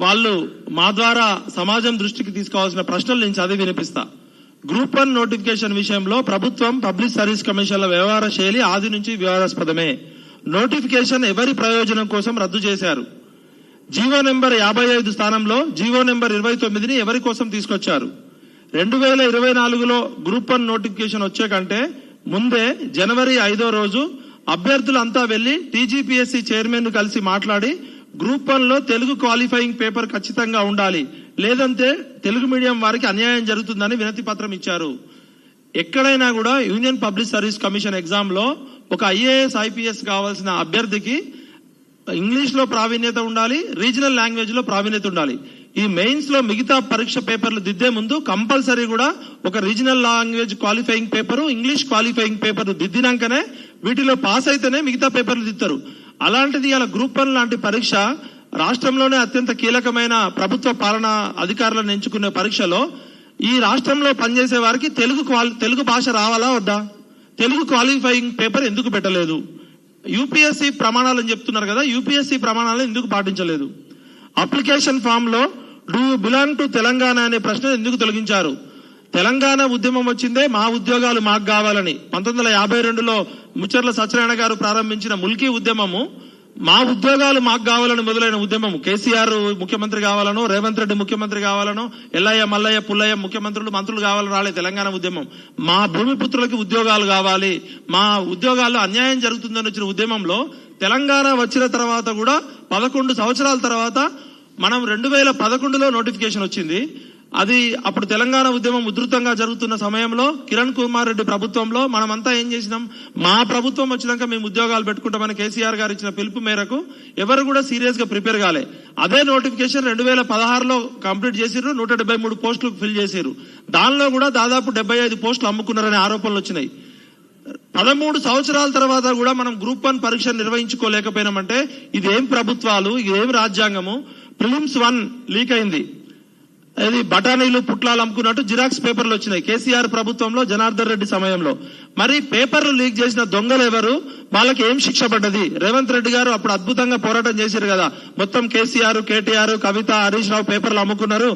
వాళ్ళు మా ద్వారా సమాజం దృష్టికి తీసుకోవాల్సిన ప్రశ్నలు నేను చదివి వినిపిస్తా. గ్రూప్ 1 నోటిఫికేషన్ విషయంలో ప్రభుత్వం పబ్లిక్ సర్వీస్ కమిషన్ల వ్యవహార శైలి ఆది నుంచి వివాదాస్పదమే. నోటిఫికేషన్ ఎవరి ప్రయోజనం కోసం రద్దు చేశారు? జీవో నెంబర్ 55 స్థానంలో జీవో నెంబర్ 29ని ఎవరి కోసం తీసుకొచ్చారు? 2024లో గ్రూప్ 1 నోటిఫికేషన్ వచ్చే కంటే ముందే జనవరి 5వ రోజు అభ్యర్థులంతా వెళ్లి టీజీపీఎస్సీ చైర్మన్ ను కలిసి మాట్లాడి గ్రూప్ 1లో తెలుగు క్వాలిఫైయింగ్ పేపర్ ఖచ్చితంగా ఉండాలి, లేదంటే తెలుగు మీడియం వారికి అన్యాయం జరుగుతుందని వినతి పత్రం ఇచ్చారు. ఎక్కడైనా కూడా union public service commission exam లో ఒక ఐఏఎస్ ఐపీఎస్ కావాల్సిన అభ్యర్థికి ఇంగ్లీష్ లో ప్రావీణ్యత ఉండాలి, రీజనల్ లాంగ్వేజ్ లో ప్రావీణ్యత ఉండాలి. ఈ మెయిన్స్ లో మిగతా పరీక్ష పేపర్లు దిద్దే ముందు కంపల్సరీ కూడా ఒక regional language qualifying paper, English qualifying paper దిద్దినాకనే వీటిలో పాస్ అయితేనే మిగతా పేపర్లు దిద్దారు. అలాంటిది ఇలా గ్రూప్ 1 లాంటి పరీక్ష రాష్ట్రంలోనే అత్యంత కీలకమైన ప్రభుత్వ పాలనా అధికారులను ఎంచుకునే పరీక్షలో ఈ రాష్ట్రంలో పనిచేసే వారికి తెలుగు భాష రావాలా వద్దా? తెలుగు క్వాలిఫైయింగ్ పేపర్ ఎందుకు పెట్టలేదు? యూపీఎస్సీ ప్రమాణాలని చెప్తున్నారు కదా, యూపీఎస్సీ ప్రమాణాలను ఎందుకు పాటించలేదు? అప్లికేషన్ ఫామ్ లో do you belong to Telangana అనే ప్రశ్న ఎందుకు తొలగించారు? తెలంగాణ ఉద్యమం వచ్చిందే మా ఉద్యోగాలు మాకు కావాలని 1952లో ముచ్చర్ల సత్యనారాయణ గారు ప్రారంభించిన ముల్కీ ఉద్యమము మా ఉద్యోగాలు మాకు కావాలని మొదలైన ఉద్యమం. కేసీఆర్ ముఖ్యమంత్రి కావాలనో, రేవంత్ రెడ్డి ముఖ్యమంత్రి కావాలనో, ఎల్లయ్య మల్లయ్య పుల్లయ్య ముఖ్యమంత్రులు మంత్రులు కావాలని రాలే తెలంగాణ ఉద్యమం. మా భూమిపుత్రులకి ఉద్యోగాలు కావాలి, మా ఉద్యోగాల్లో అన్యాయం జరుగుతుందని వచ్చిన ఉద్యమంలో తెలంగాణ వచ్చిన తర్వాత కూడా 11 సంవత్సరాల తర్వాత మనం 2011లో నోటిఫికేషన్ వచ్చింది. అది అప్పుడు తెలంగాణ ఉద్యమం ఉధృతంగా జరుగుతున్న సమయంలో కిరణ్ కుమార్ రెడ్డి ప్రభుత్వంలో మనమంతా ఏం చేసినాం, మా ప్రభుత్వం వచ్చినాక మేము ఉద్యోగాలు పెట్టుకుంటామని కేసీఆర్ గారు ఇచ్చిన పిలుపు మేరకు ఎవరు కూడా సీరియస్ గా ప్రిపేర్ కాలే. అదే నోటిఫికేషన్ 2016లో కంప్లీట్ చేసిర్రు, 173 పోస్టులు ఫిల్ చేసిర్రు. దానిలో కూడా దాదాపు 75 పోస్టులు అమ్ముకున్నారనే ఆరోపణలు వచ్చినాయి. 13 సంవత్సరాల తర్వాత కూడా మనం గ్రూప్ 1 పరీక్ష నిర్వహించుకోలేకపోయినామంటే ఇదేం ప్రభుత్వాలు, ఇదేం రాజ్యాంగము? ప్రిలిమ్స్ 1 లీక్ అయింది, అది బఠానీలు పుట్లాలు అమ్ముకున్నట్టు జిరాక్స్ పేపర్లు వచ్చినాయి కేసీఆర్ ప్రభుత్వంలో, జనార్దన్ రెడ్డి సమయంలో. మరి పేపర్లు లీక్ చేసిన దొంగలు ఎవరు? వాళ్ళకి ఏం శిక్ష పడ్డది? రేవంత్ రెడ్డి గారు అప్పుడు అద్భుతంగా పోరాటం చేశారు కదా, మొత్తం కేసీఆర్, కేటీఆర్, కవిత, హరీష్ రావు పేపర్లు అమ్ముకున్నారు.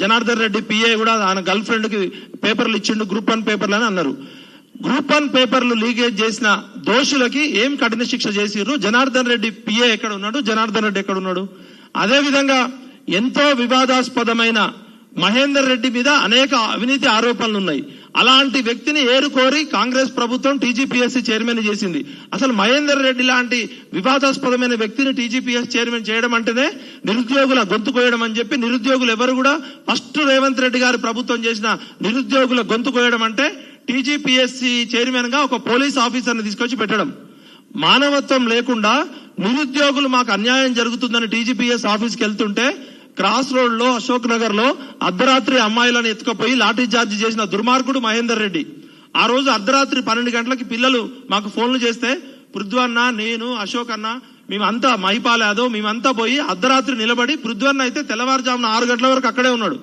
జనార్దన్ రెడ్డి పిఏ కూడా ఆయన గర్ల్ ఫ్రెండ్ కి పేపర్లు ఇచ్చిండు, గ్రూప్ 1 పేపర్లు అని అన్నారు. గ్రూప్ 1 పేపర్లు లీకేజ్ చేసిన దోషులకి ఏం కఠిన శిక్ష చేసిర్రు? జనార్దన్ రెడ్డి పిఏ ఎక్కడ ఉన్నాడు? జనార్దన్ రెడ్డి ఎక్కడ ఉన్నాడు? అదే విధంగా ఎంతో వివాదాస్పదమైన మహేందర్ రెడ్డి మీద అనేక అవినీతి ఆరోపణలు ఉన్నాయి. అలాంటి వ్యక్తిని ఏరుకోరి కాంగ్రెస్ ప్రభుత్వం టీజీపీఎస్సీ చైర్మన్ చేసింది. అసలు మహేందర్ రెడ్డి లాంటి వివాదాస్పదమైన వ్యక్తిని టీజీపీఎస్ చైర్మన్ చేయడం అంటేనే నిరుద్యోగుల గొంతు కోయడం అని చెప్పి, నిరుద్యోగులు ఎవరు కూడా ఫస్ట్ రేవంత్ రెడ్డి గారి ప్రభుత్వం చేసిన నిరుద్యోగుల గొంతు కోయడం అంటే టీజీపీఎస్సీ చైర్మన్ గా ఒక పోలీస్ ఆఫీసర్ని తీసుకొచ్చి పెట్టడం. మానవత్వం లేకుండా నిరుద్యోగులు మాకు అన్యాయం జరుగుతుందని టీజీపీఎస్ ఆఫీస్కి వెళ్తుంటే క్రాస్ రోడ్ లో అశోక్ నగర్ లో అర్ధరాత్రి అమ్మాయిలను ఎత్తుకుపోయి లాఠీ చార్జ్ చేసిన దుర్మార్గుడు మహేందర్ రెడ్డి. ఆ రోజు అర్ధరాత్రి 12 గంటలకి పిల్లలు మాకు ఫోన్లు చేస్తే పృథ్వన్న, నేను, అశోక్ అన్న మేమంతా మైపాలాదో మేమంతా పోయి అర్ధరాత్రి నిలబడి, పృథ్వన్న అయితే తెల్లవారుజామున 6 గంటల వరకు అక్కడే ఉన్నాడు.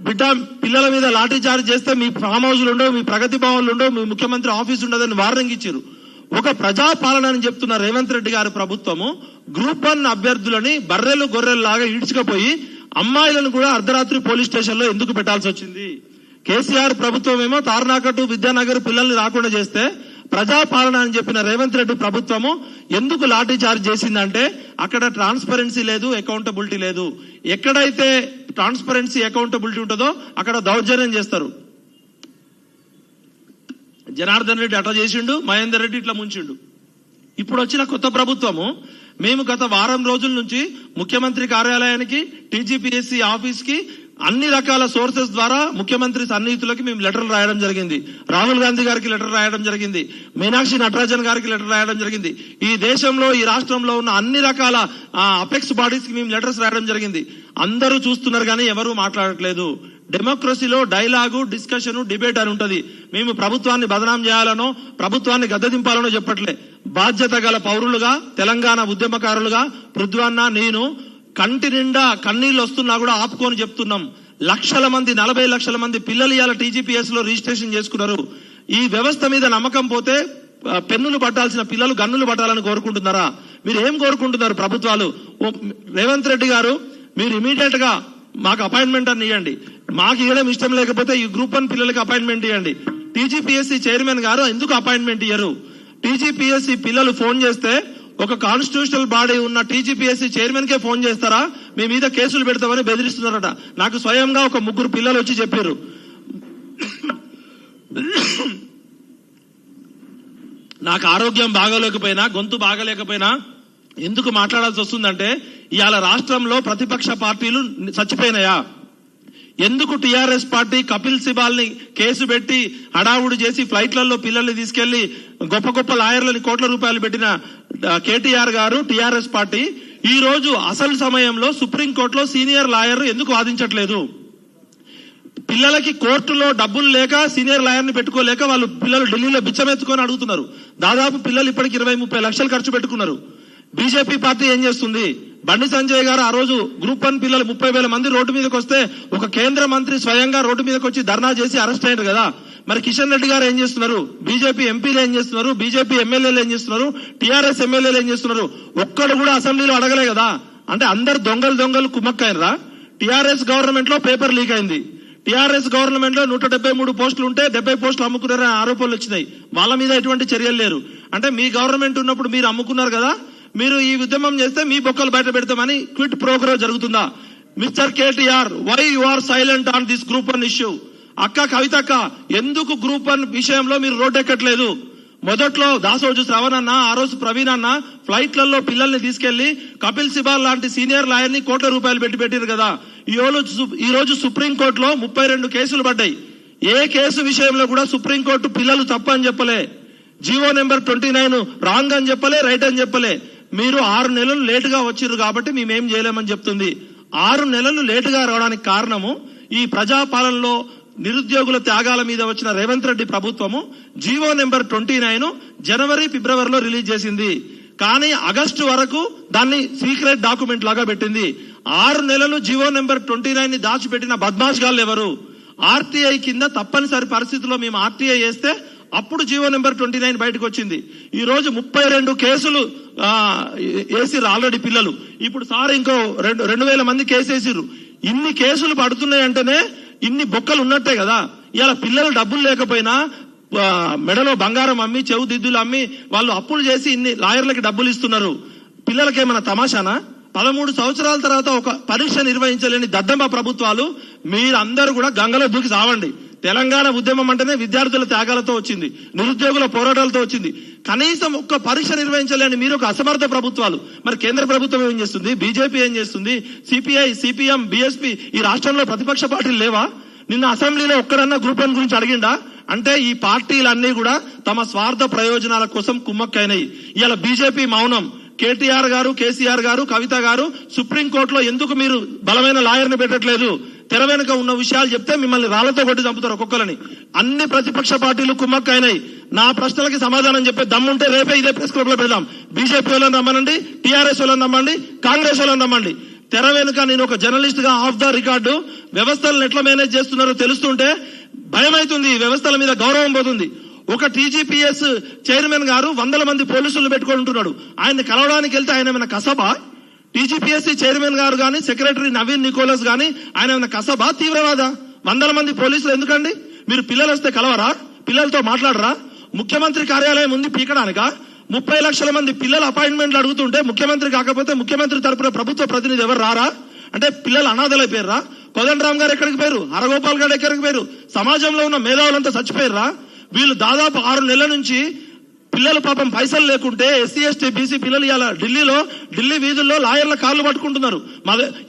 బిడ్డ పిల్లల మీద లాఠీ చార్జ్ చేస్తే మీ ఫామ్ హౌస్లు ఉండవు, మీ ప్రగతి భవన్లు ఉండవు, మీ ముఖ్యమంత్రి ఆఫీస్ ఉండదని వార్నింగ్ ఇచ్చారు. ఒక ప్రజాపాలన అని చెప్తున్న రేవంత్ రెడ్డి గారి ప్రభుత్వము గ్రూప్ 1 అభ్యర్థులని బర్రెలు గొర్రెలు లాగా ఈడ్చుకపోయి అమ్మాయిలను కూడా అర్ధరాత్రి పోలీస్ స్టేషన్ లో ఎందుకు పెట్టాల్సి వచ్చింది? కేసీఆర్ ప్రభుత్వం ఏమో తార్నాకట్టు, విద్యానగర్ పిల్లల్ని రాకుండా చేస్తే ప్రజాపాలన అని చెప్పిన రేవంత్ రెడ్డి ప్రభుత్వము ఎందుకు లాఠీ చార్జ్ చేసిందంటే అక్కడ ట్రాన్స్పరెన్సీ లేదు, అకౌంటబిలిటీ లేదు. ఎక్కడైతే ట్రాన్స్పరెన్సీ, అకౌంటబిలిటీ ఉంటుందో అక్కడ దౌర్జన్యం చేస్తారు. జనార్దన్ రెడ్డి అట్లా చేసిండు, మహేందర్ రెడ్డి ఇట్లా ముంచిండు. ఇప్పుడు వచ్చిన కొత్త ప్రభుత్వము మేము గత వారం రోజుల నుంచి ముఖ్యమంత్రి కార్యాలయానికి, టీజీపీఎస్సీ ఆఫీస్ కి అన్ని రకాల సోర్సెస్ ద్వారా ముఖ్యమంత్రి సన్నిహితులకి మేము లెటర్లు రాయడం జరిగింది. రాహుల్ గాంధీ గారికి లెటర్ రాయడం జరిగింది, మీనాక్షి నటరాజన్ గారికి లెటర్ రాయడం జరిగింది. ఈ దేశంలో, ఈ రాష్ట్రంలో ఉన్న అన్ని రకాల అపెక్స్ బాడీస్ కి మేము లెటర్స్ రాయడం జరిగింది. అందరూ చూస్తున్నారు కానీ ఎవరూ మాట్లాడట్లేదు. డెమోక్రసీలో డైలాగు, డిస్కషన్, డిబేట్ అని ఉంటది. మేము ప్రభుత్వాన్ని బదనాం చేయాలనో, ప్రభుత్వాన్ని గద్దెదింపాలనో చెప్పట్లే. బాధ్యత గల పౌరులుగా, తెలంగాణ ఉద్యమకారులుగా పృథ్వన్న, నేను కంటి నిండా కన్నీళ్లు వస్తున్నా కూడా ఆపుకొని చెప్తున్నాం. లక్షల మంది, 40 లక్షల మంది పిల్లలు ఇవాళ టీజీపీఎస్ లో రిజిస్ట్రేషన్ చేసుకున్నారు. ఈ వ్యవస్థ మీద నమ్మకం పోతే పెన్నులు పట్టాల్సిన పిల్లలు గన్నులు పట్టాలని కోరుకుంటున్నారా? మీరు ఏం కోరుకుంటున్నారు ప్రభుత్వాలు? రేవంత్ రెడ్డి గారు మీరు ఇమీడియట్ గా మాకు అపాయింట్మెంట్ అని ఇవ్వండి. మాకు ఇవ్వడం ఇష్టం లేకపోతే ఈ గ్రూప్ 1 పిల్లలకి అపాయింట్మెంట్ ఇవ్వండి. టీజీపీఎస్సీ చైర్మన్ గారు ఎందుకు అపాయింట్మెంట్ ఇయ్యరు? టీజీపీఎస్సీ పిల్లలు ఫోన్ చేస్తే ఒక కాన్స్టిట్యూషనల్ బాడీ ఉన్న టీజీపీఎస్సీ చైర్మన్ కే ఫోన్ చేస్తారా? మీ మీద కేసులు పెడతామని బెదిరిస్తున్నారట. నాకు స్వయంగా ఒక 3 పిల్లలు వచ్చి చెప్పారు. నాకు ఆరోగ్యం బాగోలేకపోయినా, గొంతు బాగలేకపోయినా ఎందుకు మాట్లాడాల్సి వస్తుందంటే, ఇవాళ రాష్ట్రంలో ప్రతిపక్ష పార్టీలు చచ్చిపోయినాయా? ఎందుకు టీఆర్ఎస్ పార్టీ కపిల్ సిబాల్ ని కేసు పెట్టి హడావుడు చేసి ఫ్లైట్లలో పిల్లల్ని తీసుకెళ్లి గొప్ప గొప్ప లాయర్లని కోట్ల రూపాయలు పెట్టిన కేటీఆర్ గారు, టీఆర్ఎస్ పార్టీ ఈ రోజు అసలు సమయంలో సుప్రీంకోర్టులో సీనియర్ లాయర్ ఎందుకు వాదించట్లేదు? పిల్లలకి కోర్టులో డబ్బులు లేక సీనియర్ లాయర్ ని పెట్టుకోలేక వాళ్ళు పిల్లలు ఢిల్లీలో బిచ్చమెత్తుకొని అడుగుతున్నారు. దాదాపు పిల్లలు ఇప్పటికి 20-30 లక్షలు ఖర్చు పెట్టుకున్నారు. బీజేపీ పార్టీ ఏం చేస్తుంది? బండి సంజయ్ గారు ఆ రోజు గ్రూప్ 1 పిల్లలు 30,000 మంది రోడ్డు మీదకి వస్తే ఒక కేంద్ర మంత్రి స్వయంగా రోడ్డు మీదకి వచ్చి ధర్నా చేసి అరెస్ట్ అయ్యారు కదా. మరి కిషన్ రెడ్డి గారు ఏం చేస్తున్నారు? బీజేపీ ఎంపీలు ఏం చేస్తున్నారు? బీజేపీ ఎమ్మెల్యేలు ఏం చేస్తున్నారు? టీఆర్ఎస్ ఎమ్మెల్యేలు ఏం చేస్తున్నారు? ఒక్కడు కూడా అసెంబ్లీలో అడగలే కదా. అంటే అందరు దొంగలు కుమ్మక్కైనరా? టీఆర్ఎస్ గవర్నమెంట్ లో పేపర్ లీక్ అయింది. టీఆర్ఎస్ గవర్నమెంట్ లో 173 పోస్టులు ఉంటే 70 పోస్టులు అమ్ముకున్నారని ఆరోపణలు వచ్చినాయి. వాళ్ళ మీద ఎటువంటి చర్యలు లేరు. అంటే మీ గవర్నమెంట్ ఉన్నప్పుడు మీరు అమ్ముకున్నారు కదా, మీరు ఈ ఉద్యమం చేస్తే మీ బొక్కలు బయట పెడతామని క్విట్ ప్రోగ్రామ్ జరుగుతుందా? Mister KTR, why you are silent on this group 1 issue? అక్క కవితక్క, ఎందుకు గ్రూప్ 1 విషయంలో మీరు రోడ్డు ఎక్కట్లేదు? మొదట్లో దాసోజు శ్రవణ్ అన్న, ఆ రోజు ప్రవీణ్ అన్న ఫ్లైట్లలో పిల్లల్ని తీసుకెళ్లి కపిల్ సిబాల్ లాంటి సీనియర్ లాయర్ ని కోట్ల రూపాయలు పెట్టారు కదా. ఈ రోజు సుప్రీంకోర్టులో 32 కేసులు పడ్డాయి. ఏ కేసు విషయంలో కూడా సుప్రీంకోర్టు పిల్లలు తప్పు అని చెప్పలే, జీవో నెంబర్ 29 రాంగ్ అని చెప్పలే, రైట్ అని చెప్పలే. మీరు 6 నెలలు లేటుగా వచ్చిర్రు కాబట్టి మేమేం చేయలేమని చెప్తుంది. 6 నెలలు లేటుగా రావడానికి కారణము ఈ ప్రజాపాలనలో నిరుద్యోగుల త్యాగాల మీద వచ్చిన రేవంత్ రెడ్డి ప్రభుత్వము జీవో నెంబర్ 29 జనవరి, ఫిబ్రవరిలో రిలీజ్ చేసింది. కానీ ఆగస్టు వరకు దాన్ని సీక్రెట్ డాక్యుమెంట్ లాగా పెట్టింది. 6 నెలలు జీవో నెంబర్ 29 ని దాచిపెట్టిన బద్మాష్ గాళ్ళు ఎవరు? ఆర్టీఐ కింద తప్పనిసరి పరిస్థితుల్లో మేము ఆర్టీఐ చేస్తే అప్పుడు జీవో నెంబర్ 29 బయటకు వచ్చింది. ఈ రోజు 32 కేసులు వేసిర్రు ఆల్రెడీ పిల్లలు. ఇప్పుడు సార్ ఇంకో 2,000 మంది కేసు వేసిర్రు. ఇన్ని కేసులు పడుతున్నాయి అంటేనే ఇన్ని బొక్కలు ఉన్నట్టే కదా. ఇలా పిల్లలు డబ్బులు లేకపోయినా మెడలో బంగారం అమ్మి, చెవు దిద్దులు అమ్మి వాళ్ళు అప్పులు చేసి ఇన్ని లాయర్లకి డబ్బులు ఇస్తున్నారు. పిల్లలకేమైనా తమాషానా? 13 సంవత్సరాల తర్వాత ఒక పరీక్ష నిర్వహించలేని దద్దమ్మ ప్రభుత్వాలు. మీరందరూ కూడా గంగలో దూకి సావండి. తెలంగాణ ఉద్యమం అంటేనే విద్యార్థుల త్యాగాలతో వచ్చింది, నిరుద్యోగుల పోరాటాలతో వచ్చింది. కనీసం ఒక్క పరీక్ష నిర్వహించలేని మీరు ఒక అసమర్థ ప్రభుత్వాలు. మరి కేంద్ర ప్రభుత్వం ఏం చేస్తుంది? బీజేపీ ఏం చేస్తుంది? సిపిఐ, సిపిఎం, బీఎస్పీ ఈ రాష్ట్రంలో ప్రతిపక్ష పార్టీలు లేవా? నిన్న అసెంబ్లీలో ఒక్కడన్నా గ్రూప్ 1 గురించి అడిగిండా? అంటే ఈ పార్టీలన్నీ కూడా తమ స్వార్థ ప్రయోజనాల కోసం కుమ్మక్కైనాయి. ఇలా బీజేపీ మౌనం. కేటీఆర్ గారు, కేసీఆర్ గారు, కవిత గారు సుప్రీంకోర్టులో ఎందుకు మీరు బలమైన లాయర్ని పెట్టట్లేదు? తెర వెనుక ఉన్న విషయాలు చెప్తే మిమ్మల్ని రాళ్లతో కొట్టి చంపుతారు ఒక్కొక్కరిని. అన్ని ప్రతిపక్ష పార్టీలు కుమ్మక్కైనాయి. నా ప్రశ్నలకి సమాధానం చెప్పే దమ్ముంటే రేపే ఇదే ప్రెస్ క్లబ్ లో పెడదాం. బీజేపీ వాళ్ళని రమ్మనండి, టీఆర్ఎస్ వాళ్ళని రమ్మండి, కాంగ్రెస్ వాళ్ళని రమ్మండి. తెర వెనుక నేను ఒక జర్నలిస్ట్ గా ఆఫ్ ద రికార్డు వ్యవస్థలను ఎట్లా మేనేజ్ చేస్తున్నారో తెలుస్తుంటే భయం అవుతుంది. వ్యవస్థల మీద గౌరవం పోతుంది. ఒక టీజీపీఎస్ చైర్మన్ గారు 100 మంది పోలీసులు పెట్టుకొని ఉంటున్నాడు. ఆయన్ని కలవడానికి వెళ్తే ఆయన ఏమైనా కసబా? టీజీపీఎస్సీ చైర్మన్ గారు గాని, సెక్రటరీ నవీన్ నికోలస్ గాని ఆయన ఏమైనా కసబా, తీవ్రవాద? 100 మంది పోలీసులు ఎందుకండి? మీరు పిల్లలు వస్తే కలవరా? పిల్లలతో మాట్లాడరా? ముఖ్యమంత్రి కార్యాలయం ఉంది పీకడానికా? 30 లక్షల మంది పిల్లల అపాయింట్మెంట్లు అడుగుతుంటే ముఖ్యమంత్రి కాకపోతే ముఖ్యమంత్రి తరపున ప్రభుత్వ ప్రతినిధి ఎవరు రారా? అంటే పిల్లలు అనాథలైపోయారా? కోదండరామ్ గారు ఎక్కడికి పోయారు? హరగోపాల్ గారు ఎక్కడికి పోయారు? సమాజంలో ఉన్న మేధావులంతా చచ్చిపోయారా? వీళ్ళు దాదాపు 6 నెలల నుంచి పిల్లలు పాపం పైసలు లేకుంటే ఎస్సీ, ఎస్టీ, బీసీ పిల్లలు ఇలా ఢిల్లీ వీధుల్లో లాయర్ల కాళ్ళు పట్టుకుంటున్నారు.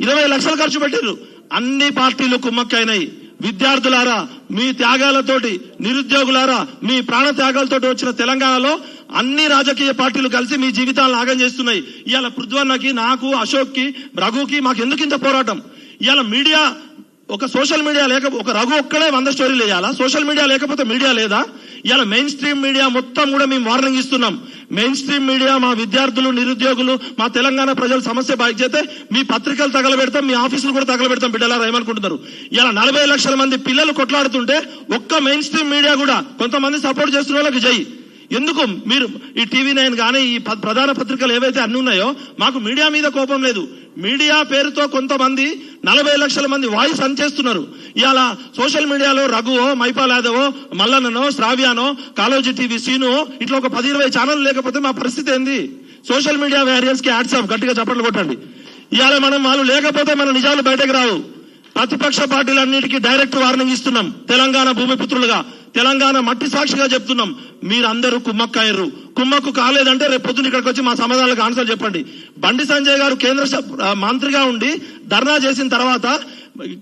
20 లక్షలు ఖర్చు పెట్టారు. అన్ని పార్టీలు కుమ్మక్కైనాయి. విద్యార్థులారా, మీ త్యాగాలతోటి, నిరుద్యోగులారా, మీ ప్రాణ త్యాగాలతోటి వచ్చిన తెలంగాణలో అన్ని రాజకీయ పార్టీలు కలిసి మీ జీవితాలను ఆగం చేస్తున్నాయి. ఇవాళ పృథ్వన్నకి, నాకు, అశోక్ కి, రఘుకి మాకు ఎందుకు ఇంత పోరాటం? ఇవాళ మీడియా, ఒక సోషల్ మీడియా లేక ఒక రఘు ఒక్కడే 100 స్టోరీలు వేయాలా? సోషల్ మీడియా లేకపోతే మీడియా లేదా? ఇలా మెయిన్ స్ట్రీమ్ మీడియా మొత్తం కూడా మేము వార్నింగ్ ఇస్తున్నాం. మెయిన్ స్ట్రీమ్ మీడియా మా విద్యార్థులు, నిరుద్యోగులు, మా తెలంగాణ ప్రజల సమస్య బాగా చేస్తే మీ పత్రికలు తగలబెడతాం, మీ ఆఫీసులు కూడా తగలబెడతాం. బిడ్డలారా ఏమనుకుంటున్నారు? ఇలా 40 లక్షల మంది పిల్లలు కొట్లాడుతుంటే ఒక్క మెయిన్ స్ట్రీమ్ మీడియా కూడా కొంతమంది సపోర్ట్ చేస్తున్న వాళ్ళకి జై, ఎందుకు మీరు ఈ టీవీ9 కానీ ఈ ప్రధాన పత్రికలు ఏవైతే అన్ని ఉన్నాయో మాకు మీడియా మీద కోపం లేదు. మీడియా పేరుతో కొంతమంది 40 లక్షల మంది వాయిస్ చేస్తున్నారు. ఇవాళ సోషల్ మీడియాలో రఘువో, మైపాల్ యాదవో, మల్లన్ననో, శ్రావ్యానో, కాలోజీ టీవీ సీను ఇట్లా ఒక 10-20 ఛానల్ లేకపోతే మా పరిస్థితి ఏంది? సోషల్ మీడియా వారియర్స్ కి హ్యాట్స్ ఆఫ్, గట్టిగా చప్పట్లు కొట్టండి. ఇవాళ వాళ్ళు లేకపోతే మన నిజాలు బయటకు రావు. ప్రతిపక్ష పార్టీలన్నిటికీ డైరెక్ట్ వార్నింగ్ ఇస్తున్నాం. తెలంగాణ భూమిపుత్రులుగా, తెలంగాణ మట్టి సాక్షిగా చెప్తున్నాం, మీరందరూ కుమ్మక్కయ్యారు. కుమ్మక్కు కాలేదంటే రేపు పొద్దున ఇక్కడికి వచ్చి మా సమాధానాలకు ఆన్సర్ చెప్పండి. బండి సంజయ్ గారు కేంద్ర మంత్రిగా ఉండి ధర్నా చేసిన తర్వాత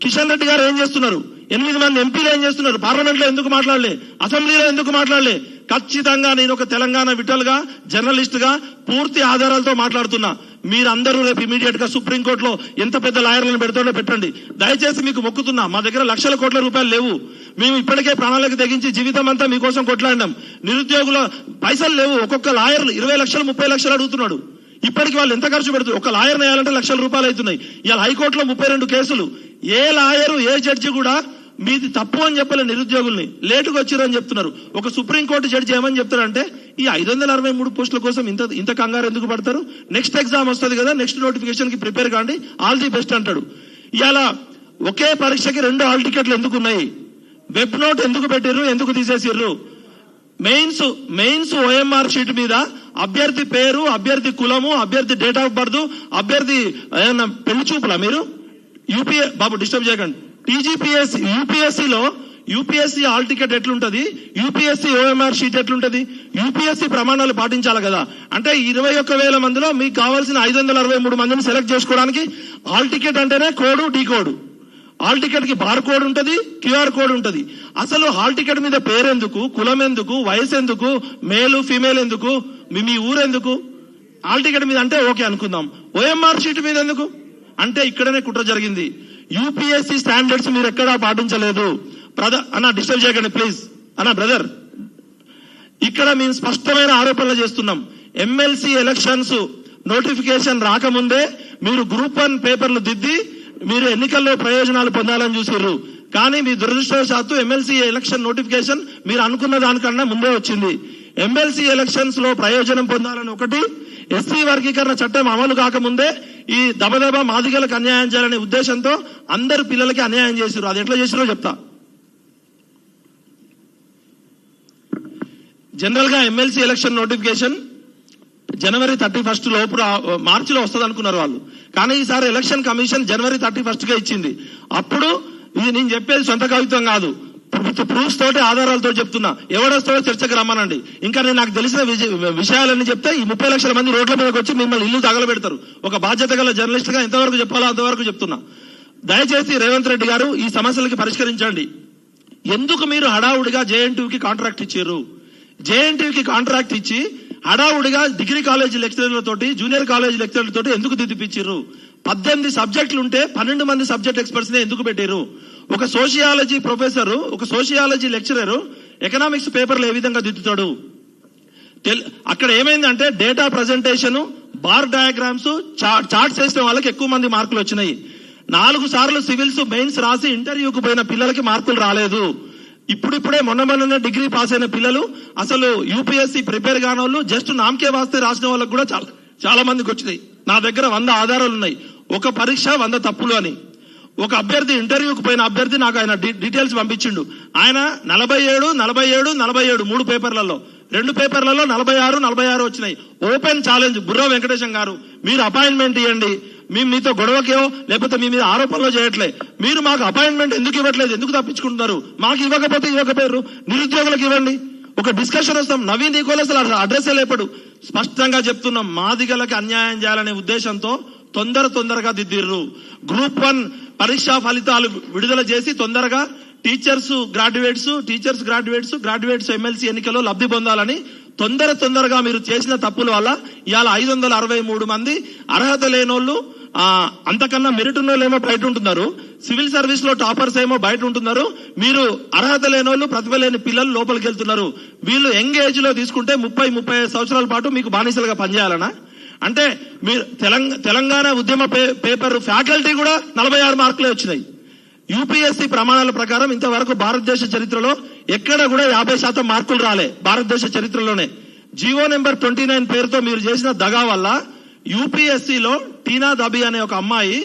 కిషన్ రెడ్డి గారు ఏం చేస్తున్నారు? 8 మంది ఎంపీలు ఏం చేస్తున్నారు? పార్లమెంట్ లో ఎందుకు మాట్లాడలే? అసెంబ్లీలో ఎందుకు మాట్లాడలే? ఖచ్చితంగా నేను ఒక తెలంగాణ విటల్ గా, జర్నలిస్ట్ గా పూర్తి ఆధారాలతో మాట్లాడుతున్నా. మీరందరూ రేపు ఇమీడియట్ గా సుప్రీంకోర్టులో ఎంత పెద్ద లాయర్లను పెడతాడో పెట్టండి. దయచేసి మీకు మొక్కుతున్నా, మా దగ్గర లక్షల కోట్ల రూపాయలు లేవు. మేము ఇప్పటికే ప్రాణాలకు తెగించి జీవితం అంతా మీకోసం కొట్లాడినాం. నిరుద్యోగుల పైసలు లేవు. ఒక్కొక్క లాయర్ 20 లక్షలు 30 లక్షలు అడుగుతున్నాడు. ఇప్పటికి వాళ్ళు ఎంత ఖర్చు పెడుతున్నారు? ఒక లాయర్ వేయాలంటే లక్షల రూపాయలు అవుతున్నాయి. ఇవాళ హైకోర్టులో 32 కేసులు. ఏ లాయరు, ఏ జడ్జి కూడా మీది తప్పు అని చెప్పలే. నిరుద్యోగుల్ని లేటుగా వచ్చిర్రు అని చెప్తున్నారు. ఒక సుప్రీంకోర్టు జడ్జి ఏమని చెప్తారంటే ఈ 563 పోస్టుల కోసం ఇంత కంగారు ఎందుకు పడతారు? నెక్స్ట్ ఎగ్జామ్ వస్తుంది కదా, నెక్స్ట్ నోటిఫికేషన్ కి ప్రిపేర్ కాండి, ఆల్ ది బెస్ట్ అంటాడు. ఇవాళ ఒకే పరీక్షకి 2 హాల్ టికెట్లు ఎందుకు ఉన్నాయి? వెబ్ నోట్ ఎందుకు పెట్టిర్రు? ఎందుకు తీసేసిర్రు? మెయిన్స్ ఓఎంఆర్ షీట్ మీద అభ్యర్థి పేరు, అభ్యర్థి కులము, అభ్యర్థి డేట్ ఆఫ్ బర్త్, అభ్యర్థి పెళ్లి చూపులా? మీరు యూపీఏ బాబు డిస్టర్బ్ చేయకండి. టీజీపీఎస్ యూపీఎస్సీ హాల్ టికెట్ ఎట్లుంటది? యూపీఎస్సీ ఓఎంఆర్ షీట్ ఎట్లుంటది? యూపీఎస్సీ ప్రమాణాలు పాటించాలి కదా. అంటే 21,000 మందిలో మీకు కావాల్సిన 563 మందిని సెలెక్ట్ చేసుకోవడానికి హాల్ టికెట్ అంటేనే code, decode. Hall ticket కి బార్ కోడ్ ఉంటది, క్యూఆర్ కోడ్ ఉంటది. అసలు హాల్ టికెట్ మీద పేరెందుకు, కులం ఎందుకు, వయసు ఎందుకు, మేలు ఫీమేల్ ఎందుకు, మీ ఊరెందుకు? హాల్ టికెట్ మీద అంటే ఓకే అనుకుందాం, ఓఎంఆర్ షీట్ మీద ఎందుకు? అంటే ఇక్కడనే కుట్ర జరిగింది. యూపీఎస్సీ స్టాండర్డ్స్ మీరు ఎక్కడా పాటించలేదు. అన్న డిస్టర్బ్ చేయకండి ప్లీజ్. అన్న బ్రదర్, ఇక్కడ మేము స్పష్టమైన ఆరోపణలు చేస్తున్నాం. ఎమ్మెల్సీ ఎలక్షన్స్ నోటిఫికేషన్ రాకముందే మీరు గ్రూప్ 1 పేపర్లు దిద్ది మీరు ఎన్నికల్లో ప్రయోజనాలు పొందాలని చూసిర్రు. కానీ మీ దురదృష్టవశాత్తు ఎమ్మెల్సీ ఎలక్షన్ నోటిఫికేషన్ మీరు అనుకున్న దానికన్నా ముందే వచ్చింది. ఎమ్మెల్సీ ఎలక్షన్స్ లో ప్రయోజనం పొందాలని ఒకటి, ఎస్సీ వర్గీకరణ చట్టం అమలు కాకముందే ఈ దబదబా మాదిగలకు అన్యాయం చేయాలనే ఉద్దేశంతో అందరు పిల్లలకి అన్యాయం చేసిర్రు. అది ఎట్లా చేసిరో చెప్తా. జనరల్ గా ఎమ్మెల్సీ ఎలక్షన్ నోటిఫికేషన్ జనవరి 31 లోపు మార్చిలో వస్తుంది అనుకున్నారు వాళ్ళు. కానీ ఈసారి ఎలక్షన్ కమిషన్ జనవరి 31 గా ఇచ్చింది. అప్పుడు ఇది నేను చెప్పేది సొంత కవిత్వం కాదు, ప్రూఫ్స్ తోటి ఆధారాలతో చెప్తున్నా. ఎవడొస్తాడో చర్చకు రమ్మనండి. ఇంకా నేను నాకు తెలిసిన విషయాలన్నీ చెప్తే ఈ 30 లక్షల మంది రోడ్ల మీదకి వచ్చి మిమ్మల్ని ఇల్లు తగలబెడతారు. ఒక బాధ్యత గల జర్నలిస్ట్ గా ఎంతవరకు చెప్పాలో అంతవరకు చెప్తున్నా. దయచేసి రేవంత్ రెడ్డి గారు ఈ సమస్యలకి పరిష్కరించండి. ఎందుకు మీరు హడావుడిగా జేఎన్టీయూకి కాంట్రాక్ట్ ఇచ్చారు? జేఎన్టీయూకి కాంట్రాక్ట్ ఇచ్చి హడావుడిగా డిగ్రీ కాలేజీ లెక్చరర్లతోటి, జూనియర్ కాలేజీ లెక్చరర్లతోటి ఎందుకు దిద్దిపించారు? 18 సబ్జెక్టులు ఉంటే 12 మంది సబ్జెక్ట్ ఎక్స్పర్ట్స్ నే ఎందుకు పెట్టారు? ఒక సోషియాలజీ ప్రొఫెసర్, ఒక సోషియాలజీ లెక్చరర్ ఎకనామిక్స్ పేపర్లు ఏ విధంగా దిద్దుతాడు? అక్కడ ఏమైందంటే data presentation, bar diagrams, charts వేసిన వాళ్ళకి ఎక్కువ మంది మార్కులు వచ్చినాయి. 4 సార్లు సివిల్స్ మెయిన్స్ రాసి ఇంటర్వ్యూకు పోయిన పిల్లలకి మార్కులు రాలేదు. ఇప్పుడిప్పుడే మొన్న డిగ్రీ పాస్ అయిన పిల్లలు, అసలు యూపీఎస్సీ ప్రిపేర్ కానోళ్ళు, జస్ట్ నామకే వాస్తే రాసిన వాళ్ళకు కూడా చాలా మందికి వచ్చినాయి. నా దగ్గర 100 ఆధారాలు ఉన్నాయి. ఒక పరీక్ష 100 తప్పులు అని. ఒక అభ్యర్థి ఇంటర్వ్యూకి పోయిన అభ్యర్థి నాకు ఆయన డీటెయిల్స్ పంపించిండు. ఆయన 47, 47, 47 3 పేపర్లలో, 2 పేపర్లలో 46, 46 వచ్చినాయి. ఓపెన్ ఛాలెంజ్ బుర్రా వెంకటేశం గారు, మీరు అపాయింట్మెంట్ ఇవ్వండి. మేము మీతో గొడవకేో లేకపోతే మీ మీద ఆరోపణలు చేయట్లే. మీరు మాకు అపాయింట్మెంట్ ఎందుకు ఇవ్వట్లేదు? ఎందుకు తప్పించుకుంటున్నారు? మాకు ఇవ్వకపోయారు, నిరుద్యోగులకు ఇవ్వండి. ఒక డిస్కషన్ వస్తాం. నవీన్ ఈకోలు అసలు అడ్రస్ లేపడు. స్పష్టంగా చెప్తున్నాం, మాదిగలకి అన్యాయం చేయాలనే ఉద్దేశంతో తొందరగా దిద్దిర్రు. గ్రూప్ 1 పరీక్షా ఫలితాలు విడుదల చేసి తొందరగా టీచర్స్ గ్రాడ్యుయేట్స్ ఎమ్మెల్సీ ఎన్నికల్లో లబ్ధి పొందాలని తొందరగా మీరు చేసిన తప్పుల వల్ల ఇవాళ 563 మంది అర్హత లేనోళ్ళు, అంతకన్నా మెరిట్ ఉన్నోళ్ళు ఏమో బయట ఉంటున్నారు. సివిల్ సర్వీస్ లో టాపర్స్ ఏమో బయట ఉంటున్నారు. మీరు అర్హత లేనోళ్ళు, ప్రతిభ లేని పిల్లలు లోపలికి వెళ్తున్నారు. వీళ్ళు యంగ్ ఏజ్ లో తీసుకుంటే 30-35 సంవత్సరాల పాటు మీకు బానిసలుగా పనిచేయాలనా? అంటే మీరు తెలంగాణ ఉద్యమ పేపర్ ఫ్యాకల్టీ కూడా 46 మార్కులే వచ్చినాయి. యూపీఎస్సీ ప్రమాణాల ప్రకారం ఇంతవరకు భారతదేశ చరిత్రలో ఎక్కడ కూడా 50% మార్కులు రాలే భారతదేశ చరిత్రలోనే. జీవో నెంబర్ 29 పేరుతో మీరు చేసిన దగా వల్ల యూపీఎస్సీలో టీనా దబి అనే ఒక అమ్మాయి,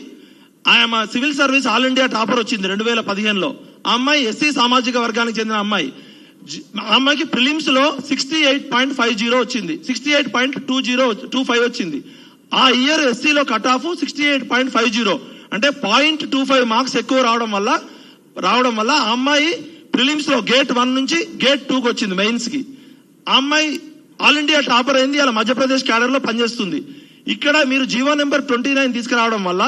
ఆమె civil service all India topper వచ్చింది 2015లో. ఆ అమ్మాయి ఎస్సీ సామాజిక వర్గానికి చెందిన అమ్మాయి. ఆ అమ్మాయికి ప్రిలిమ్స్ లో 68.50 వచ్చింది, 68.25 వచ్చింది. ఆ ఇయర్ ఎస్సీలో కట్ ఆఫ్ 68.50, అంటే 0.25 మార్క్స్ ఎక్కువ రావడం వల్ల ఆ అమ్మాయి ప్రిలిమ్స్ లో గేట్ 1 నుంచి గేట్ 2కి వచ్చింది మెయిన్స్ కి. ఆ అమ్మాయి ఆల్ ఇండియా టాపర్ అయింది, అలా మధ్యప్రదేశ్ క్యాడర్ లో పనిచేస్తుంది. ఇక్కడ మీరు జీవో నెంబర్ 29 తీసుకురావడం వల్ల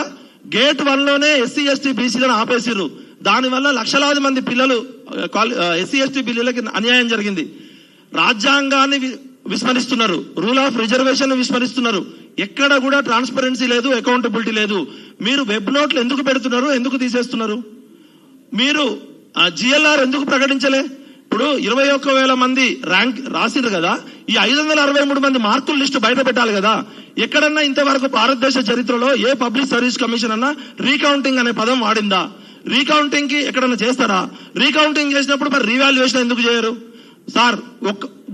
గేట్ 1లోనే ఎస్సీ ఎస్టీ బీసీలను ఆపేసిర్రు. దానివల్ల లక్షలాది మంది పిల్లలు ఎస్సీ ఎస్టీ బిల్లులకి అన్యాయం జరిగింది. రాజ్యాంగాన్ని విస్మరిస్తున్నారు, రూల్ ఆఫ్ రిజర్వేషన్ విస్మరిస్తున్నారు. ఎక్కడ కూడా ట్రాన్స్పరెన్సీ లేదు, అకౌంటబిలిటీ లేదు. మీరు వెబ్ నోట్లు ఎందుకు పెడుతున్నారు, ఎందుకు తీసేస్తున్నారు? మీరు జిఎల్ఆర్ ఎందుకు ప్రకటించలే? ఇప్పుడు 21,000 మంది ర్యాంక్ రాసిరు కదా, ఈ 563 మంది మార్కుల లిస్టు బయట పెట్టాలి కదా. ఎక్కడన్నా ఇంతవరకు భారతదేశ చరిత్రలో ఏ పబ్లిక్ సర్వీస్ కమిషన్ అన్నా రీకౌంటింగ్ అనే పదం వాడిందా? రీకౌంటింగ్ కి ఎక్కడన్నా చేస్తారా? రీకౌంటింగ్ చేసినప్పుడు మరి రీవాల్యుయేషన్ ఎందుకు చేయరు? సార్,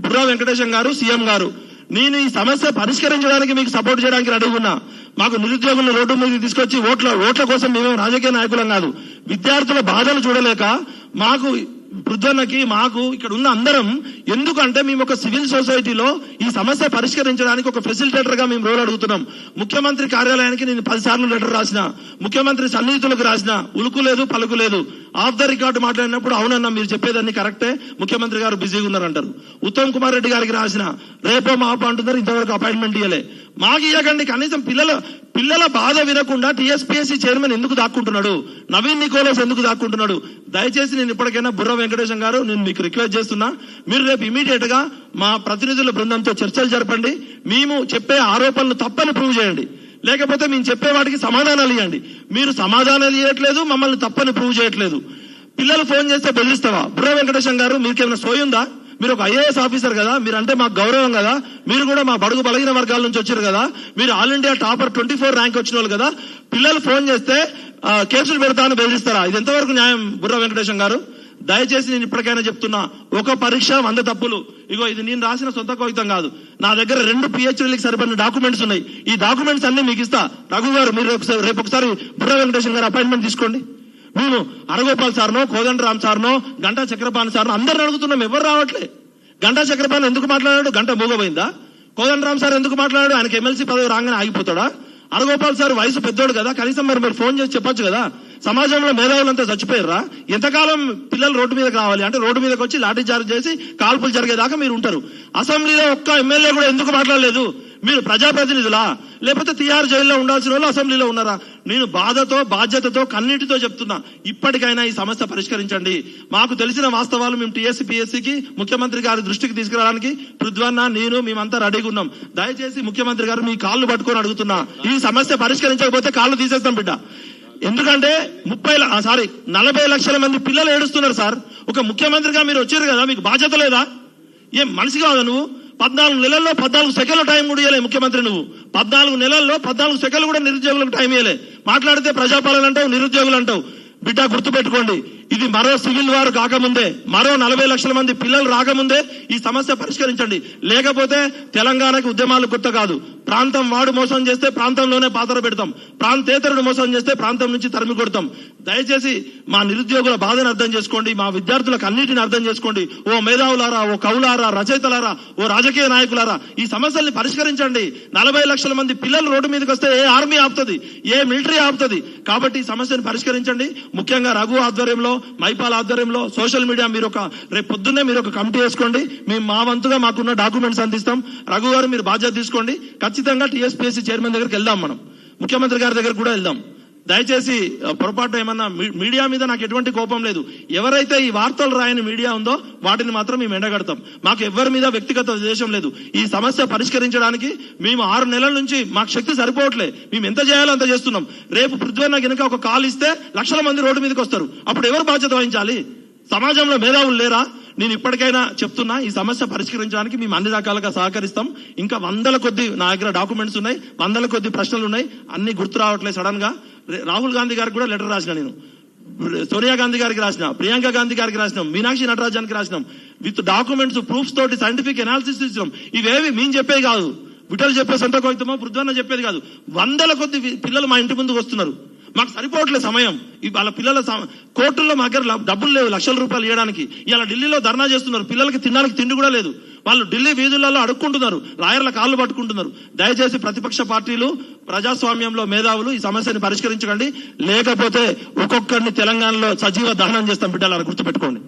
బుర్రా వెంకటేశం గారు, సీఎం గారు, నేను ఈ సమస్య పరిష్కరించడానికి మీకు సపోర్ట్ చేయడానికి రెడీగా ఉన్నా. మాకు నిరుద్యోగులను రోడ్డు మీద తీసుకొచ్చి ఓట్ల కోసం మేము రాజకీయ నాయకులం కాదు. విద్యార్థుల బాధలు చూడలేక మాకు పృథ్వన్నకి మాకు ఇక్కడ ఉన్న అందరం, ఎందుకంటే మేము ఒక సివిల్ సొసైటీలో ఈ సమస్య పరిష్కరించడానికి ఒక ఫెసిలిటేటర్ గా మేము రోల్ అడుగుతున్నాం. ముఖ్యమంత్రి కార్యాలయానికి నేను 10 సార్లు లెటర్ రాసిన, ముఖ్యమంత్రి సన్నిహితులకు రాసిన, ఉలుకు లేదు పలుకు లేదు. ఆఫ్ ద రికార్డు మాట్లాడినప్పుడు అవునన్నా మీరు చెప్పేదాన్ని కరెక్టే, ముఖ్యమంత్రి గారు బిజీగా ఉన్నారంటారు. ఉత్తమ్ కుమార్ రెడ్డి గారికి రాసిన, రేపో మాపో అంటున్నారు, ఇంతవరకు అపాయింట్మెంట్ ఇవ్వలే. మాకు ఇవ్వకండి. కనీసం పిల్లల బాధ వినకుండా టీఎస్పీఎస్సీ చైర్మన్ ఎందుకు దాక్కుంటున్నాడు? నవీన్ నికోలస్ ఎందుకు దాక్కుంటున్నాడు? దయచేసి నేను ఇప్పటికైనా బుర్రా వెంకటేశం గారు, నేను మీకు రిక్వెస్ట్ చేస్తున్నా, మీరు రేపు ఇమీడియట్ గా మా ప్రతినిధుల బృందంతో చర్చలు జరపండి. మేము చెప్పే ఆరోపణలు తప్పని ప్రూవ్ చేయండి, లేకపోతే మేము చెప్పే వాటికి సమాధానాలు ఇవ్వండి. మీరు సమాధానాలు ఇవ్వట్లేదు, మమ్మల్ని తప్పని ప్రూవ్ చేయట్లేదు. పిల్లలు ఫోన్ చేస్తే బెదిరిస్తావా? బుర్రా వెంకటేశం గారు, మీకేమైనా సోయుందా? మీరు ఒక ఐఏఎస్ ఆఫీసర్ కదా, మీరంటే మాకు గౌరవం కదా, మీరు కూడా మా బడుగు బలహీన వర్గాల నుంచి వచ్చారు కదా, మీరు ఆల్ ఇండియా టాపర్ 24 ర్యాంక్ వచ్చిన వాళ్ళు కదా, పిల్లలు ఫోన్ చేస్తే కేసులు పెడతా అని బెదిరిస్తారా? ఇది ఎంతవరకు న్యాయం బుర్రా వెంకటేశం గారు? దయచేసి నేను ఇప్పటికైనా చెప్తున్నా, ఒక పరీక్ష 100 తప్పులు. ఇగో ఇది నేను రాసిన సొంత కాగితం కాదు, నా దగ్గర 2 PhDలకు సరిపడిన డాక్యుమెంట్స్ ఉన్నాయి. ఈ డాక్యుమెంట్స్ అన్ని మీకు ఇస్తా. రఘు గారు, మీరు రేపు ఒకసారి బుర్రా వెంకటేశం గారు అపాయింట్మెంట్ తీసుకోండి. మేము అరగోపాల్ సార్నో, కోదండరామ్ సార్నో, గంటా చక్రపాణి సార్నో అందరిని అడుగుతున్నాం, ఎవరు రావట్లే. గంటా చక్రపాణి ఎందుకు మాట్లాడాడు? గంట మూగపోయిందా? కోదండరామ్ సార్ ఎందుకు మాట్లాడాడు? ఆయనకి ఎమ్మెల్సీ పదవి రాగానే ఆగిపోతాడా? అరగోపాల్ సార్ వయసు పెద్దోడు కదా, కనీసం మీరు ఫోన్ చేసి చెప్పొచ్చు కదా. సమాజంలో మేధావులంతా చచ్చిపోయారా? ఎంతకాలం పిల్లలు రోడ్డు మీదకి రావాలి? అంటే రోడ్డు మీదకి వచ్చి లాఠీ చార్జ్ చేసి కాల్పులు జరిగేదాకా మీరు ఉంటారు. అసెంబ్లీలో ఒక్క ఎమ్మెల్యే కూడా ఎందుకు మాట్లాడలేదు? మీరు ప్రజాప్రతినిధులా, లేకపోతే తిహార్ జైల్లో ఉండాల్సిన వాళ్ళు అసెంబ్లీలో ఉన్నారా? నేను బాధతో, బాధ్యతతో, కన్నీటితో చెప్తున్నా, ఇప్పటికైనా ఈ సమస్య పరిష్కరించండి. మాకు తెలిసిన వాస్తవాలు మేము టీఎస్పీఎస్సీకి, ముఖ్యమంత్రి గారి దృష్టికి తీసుకురావడానికి పృథ్వన్న, నేను, మేమంతా రెడీగా ఉన్నాం. దయచేసి ముఖ్యమంత్రి గారు మీ కాళ్ళు పట్టుకొని అడుగుతున్నా, ఈ సమస్య పరిష్కరించకపోతే కాళ్ళు తీసేస్తాం బిడ్డ. ఎందుకంటే 40 లక్షల మంది పిల్లలు ఏడుస్తున్నారు సార్. ఒక ముఖ్యమంత్రిగా మీరు వచ్చారు కదా, మీకు బాధ్యత లేదా? ఏం మనిషి కాదా నువ్వు? 14 నెలల్లో 14 సెకండ్ల టైం కూడా ఇవ్వలే ముఖ్యమంత్రి నువ్వు. 14 నెలల్లో 14 సెకండ్లు కూడా నిరుద్యోగులకు టైం ఇవ్వలే. మాట్లాడితే ప్రజాపాలన అంటావు, నిరుద్యోగులు అంటావు. బిడ్డ గుర్తుపెట్టుకోండి, ఇది మరో సివిల్ వార్ కాకముందే, మరో 40 లక్షల మంది పిల్లలు రాకముందే ఈ సమస్య పరిష్కరించండి. లేకపోతే తెలంగాణకి ఉద్యమాలు కొత్త కాదు. ప్రాంతం వాడు మోసం చేస్తే ప్రాంతంలోనే పాత్ర పెడతాం, ప్రాంతేతరుడు మోసం చేస్తే ప్రాంతం నుంచి తరిమి కొడతాం. దయచేసి మా నిరుద్యోగుల బాధను అర్థం చేసుకోండి, మా విద్యార్థులకు అన్నిటిని అర్థం చేసుకోండి. ఓ మేధావులారా, ఓ కవులారా, రచయితలారా, ఓ రాజకీయ నాయకులారా, ఈ సమస్యల్ని పరిష్కరించండి. 40 లక్షల మంది పిల్లలు రోడ్డు మీదకి వస్తే ఏ ఆర్మీ ఆపుతుంది, ఏ మిలిటరీ ఆపుతుంది? కాబట్టి ఈ సమస్యను పరిష్కరించండి. ముఖ్యంగా రఘు ఆధ్వర్యంలో, మైపాల్ ఆధ్వర్యంలో, సోషల్ మీడియా రేపు పొద్దున్నే మీరు ఒక కమిటీ వేసుకోండి. మేము మా వంతుగా మాకున్న డాక్యుమెంట్స్ అందిస్తాం. రఘు గారు మీరు బాధ్యత తీసుకోండి. ఖచ్చితంగా టీఎస్పీఎస్సీ చైర్మన్ దగ్గరికి వెళ్దాం, మనం ముఖ్యమంత్రి గారి దగ్గర కూడా వెళ్దాం. దయచేసి పొరపాటు ఏమన్నా, మీడియా మీద నాకు ఎటువంటి కోపం లేదు. ఎవరైతే ఈ వార్తలు రాయని మీడియా ఉందో వాటిని మాత్రం మేము ఎండగడతాం. మాకు ఎవరి మీద వ్యక్తిగత ద్వేషం లేదు. ఈ సమస్య పరిష్కరించడానికి మేము 6 నెలల నుంచి మాకు శక్తి సరిపోవట్లే. మేము ఎంత చేయాలో అంత చేస్తున్నాం. రేపు పృథ్వన్న గనుక ఒక కాల్ ఇస్తే లక్షల మంది రోడ్డు మీదకి వస్తారు. అప్పుడు ఎవరు బాధ్యత వహించాలి? సమాజంలో మేధావులు లేరా? నేను ఇప్పటికైనా చెప్తున్నా, ఈ సమస్య పరిష్కరించడానికి మేము అన్ని రకాలుగా సహకరిస్తాం. ఇంకా 100ల కొద్ది నా దగ్గర డాక్యుమెంట్స్ ఉన్నాయి, 100ల కొద్ది ప్రశ్నలు ఉన్నాయి, అన్ని గుర్తు రావట్లేదు. సడన్ గా రాహుల్ గాంధీ గారికి కూడా లెటర్ రాసిన నేను. సోనియా గాంధీ గారికి రాసినాం, ప్రియాంక గాంధీ గారికి రాసినాం, మీనాక్షి నటరాజానికి రాసినాం, విత్ డాక్యుమెంట్స్ ప్రూఫ్స్ తోటి సైంటిఫిక్ అనాలిసిస్ ఇచ్చినాం. ఇవేవి మేము చెప్పేది కాదు, విఠల్ చెప్పే సొంత కవితమో పృథ్వన్న చెప్పేది కాదు. వందల కొద్ది పిల్లలు మా ఇంటి ముందుకు వస్తున్నారు. మాకు సరిపోవట్లేదు సమయం. వాళ్ళ పిల్లల కోర్టుల్లో మా దగ్గర డబ్బులు లేవు లక్షల రూపాయలు ఇవ్వడానికి. ఇలా ఢిల్లీలో ధర్నా చేస్తున్నారు, పిల్లలకి తినడానికి తిండి కూడా లేదు. వాళ్ళు ఢిల్లీ వీధులలో అడుక్కుంటున్నారు, లాయర్ల కాళ్ళు పట్టుకుంటున్నారు. దయచేసి ప్రతిపక్ష పార్టీలు, ప్రజాస్వామ్యంలో మేధావులు ఈ సమస్యని పరిష్కరించకండి, లేకపోతే ఒక్కొక్కరిని తెలంగాణలో సజీవ దహనం చేస్తాం బిడ్డలు, గుర్తుపెట్టుకోండి.